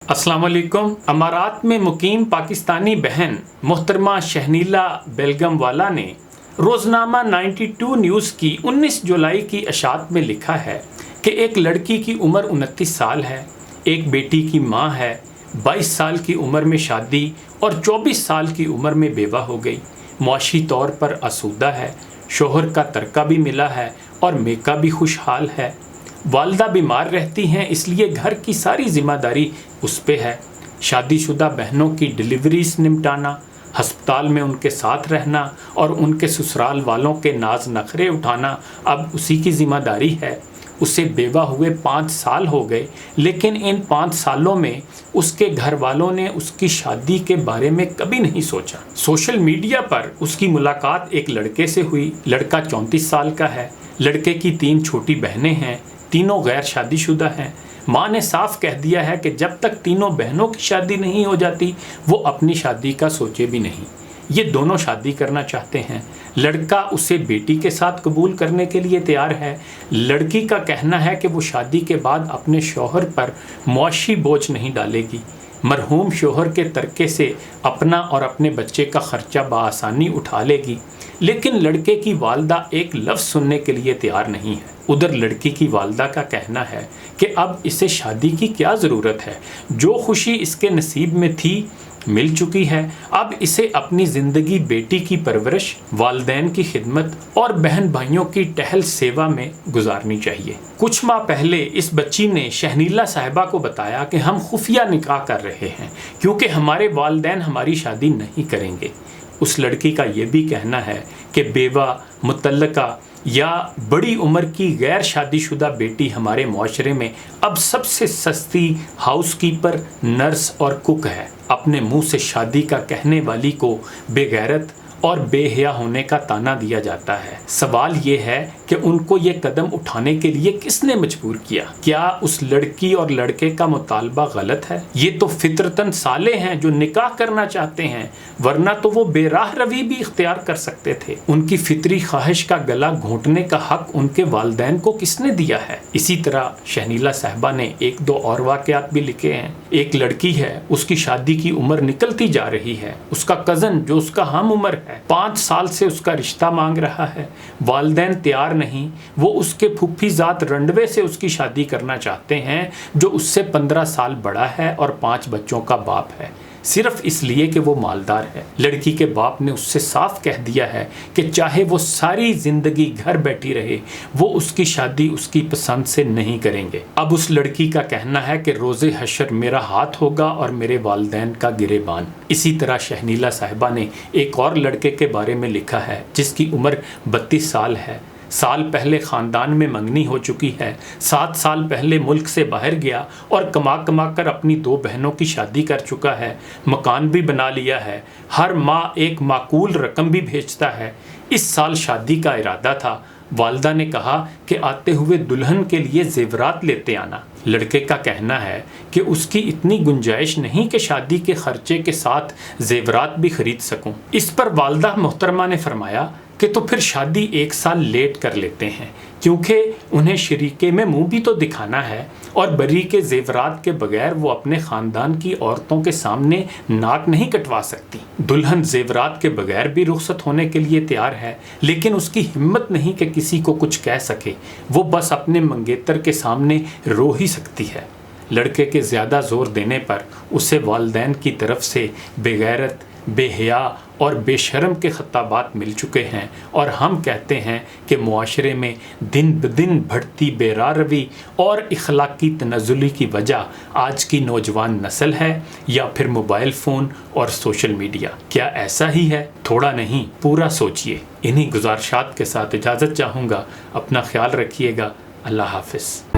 अस्सलाम वालेकुम। अमारात में मुकीम पाकिस्तानी बहन मोहतरमा शहनीला बेगम वाला ने रोज़नामा 92 न्यूज़ की 19 जुलाई की अशात में लिखा है कि एक लड़की की उम्र 29 साल है, एक बेटी की माँ है, 22 साल की उम्र में शादी और 24 साल की उम्र में बेवा हो गई। मुआशी तौर पर आसूदा है, शोहर का तरका भी मिला है और मेका भी खुशहाल है। वालदा बीमार रहती हैं, इसलिए घर की सारी जिम्मेदारी उस पे है। शादीशुदा बहनों की डिलीवरीज निपटाना, हस्पताल में उनके साथ रहना और उनके ससुराल वालों के नाज नखरे उठाना अब उसी की जिम्मेदारी है। उसे बेवा हुए 5 साल हो गए, लेकिन इन 5 सालों में उसके घर वालों ने उसकी शादी के बारे में कभी नहीं सोचा। सोशल मीडिया पर उसकी मुलाकात एक लड़के से हुई। लड़का 34 साल का है। लड़के की 3 छोटी बहनें हैं, तीनों गैर शादीशुदा हैं। माँ ने साफ कह दिया है कि जब तक तीनों बहनों की शादी नहीं हो जाती वो अपनी शादी का सोचे भी नहीं। ये दोनों शादी करना चाहते हैं। लड़का उसे बेटी के साथ कबूल करने के लिए तैयार है। लड़की का कहना है कि वो शादी के बाद अपने शौहर पर मुआशी बोझ नहीं डालेगी। मरहूम शौहर के तरके से अपना और अपने बच्चे का खर्चा बआसानी उठा लेगी। लेकिन लड़के की वालदा एक लफ्ज़ सुनने के लिए तैयार नहीं है। उधर लड़की की वालदा का कहना है कि अब इसे शादी की क्या ज़रूरत है, जो खुशी इसके नसीब में थी मिल चुकी है। अब इसे अपनी ज़िंदगी बेटी की परवरिश, वालदैन की खिदमत और बहन भाइयों की टहल सेवा में गुजारनी चाहिए। कुछ माह पहले इस बच्ची ने शहनीला साहिबा को बताया कि हम खुफिया निकाह कर रहे हैं क्योंकि हमारे वालदैन हमारी शादी नहीं करेंगे। उस लड़की का ये भी कहना है कि बेवा, मुतल्लका या बड़ी उम्र की गैर शादीशुदा बेटी हमारे माशरे में अब सबसे सस्ती हाउसकीपर, नर्स और कुक है। अपने मुंह से शादी का कहने वाली को बेगैरत और बेहया होने का ताना दिया जाता है। सवाल ये है कि उनको ये कदम उठाने के लिए किसने मजबूर किया? क्या उस लड़की और लड़के का मुतालबा गलत है? ये तो फितरतन साले हैं जो निकाह करना चाहते हैं, वरना तो वो बेराह रवी भी इख्तियार कर सकते थे। उनकी फितरी ख्वाहिश का गला घोंटने का हक उनके वालदैन को किसने दिया है? इसी तरह शहनीला साहिबा ने 1-2 और वाक़यात भी लिखे हैं। एक लड़की है, उसकी शादी की उम्र निकलती जा रही है। उसका कज़न जो उसका हम उम्र है 5 साल से उसका रिश्ता मांग रहा है। वालदैन तैयार नहीं। वो उसके फूफीजात रंडवे से उसकी शादी करना चाहते हैं जो उससे 15 साल बड़ा है और 5 बच्चों का बाप है, सिर्फ इसलिए कि वो मालदार है। लड़की के बाप ने उससे साफ कह दिया है कि चाहे वो सारी ज़िंदगी घर बैठी रहे, वो उसकी शादी उसकी पसंद से नहीं करेंगे। अब उस लड़की का कहना है कि रोज़े हशर मेरा हाथ होगा और मेरे वालदैन का गिरेबान। इसी तरह शहनीला साहिबा ने एक और लड़के के बारे में लिखा है जिसकी उम्र 32 साल है। साल पहले ख़ानदान में मंगनी हो चुकी है। 7 साल पहले मुल्क से बाहर गया और कमा कमा कर अपनी 2 बहनों की शादी कर चुका है। मकान भी बना लिया है। हर माह एक माकूल रकम भी भेजता है। इस साल शादी का इरादा था। वालदा ने कहा कि आते हुए दुल्हन के लिए जेवरात लेते आना। लड़के का कहना है कि उसकी इतनी गुंजाइश नहीं कि शादी के खर्चे के साथ जेवरात भी खरीद सकूं। इस पर वालदा मोहतरमा ने फरमाया कि तो फिर शादी 1 साल लेट कर लेते हैं, क्योंकि उन्हें शरीके में मुंह भी तो दिखाना है और बरी के जेवरात के बगैर वो अपने ख़ानदान की औरतों के सामने नाक नहीं कटवा सकती। दुल्हन जेवरात के बगैर भी रुखसत होने के लिए तैयार है, लेकिन उसकी हिम्मत नहीं कि किसी को कुछ कह सके। वो बस अपने मंगेतर के सामने रो ही सकती है। लड़के के ज़्यादा ज़ोर देने पर उसे वालदैन की तरफ से बेगैरत, बेहया और बेशरम के खिताबात मिल चुके हैं और हम कहते हैं कि मुआशरे में दिन ब दिन बढ़ती बेरारवी और इखलाकी तनज़ुली की वजह आज की नौजवान नस्ल है या फिर मोबाइल फ़ोन और सोशल मीडिया। क्या ऐसा ही है? थोड़ा नहीं, पूरा सोचिए। इन्हीं गुजारिशात के साथ इजाज़त चाहूँगा। अपना ख्याल रखिएगा। अल्लाह हाफ़िज़।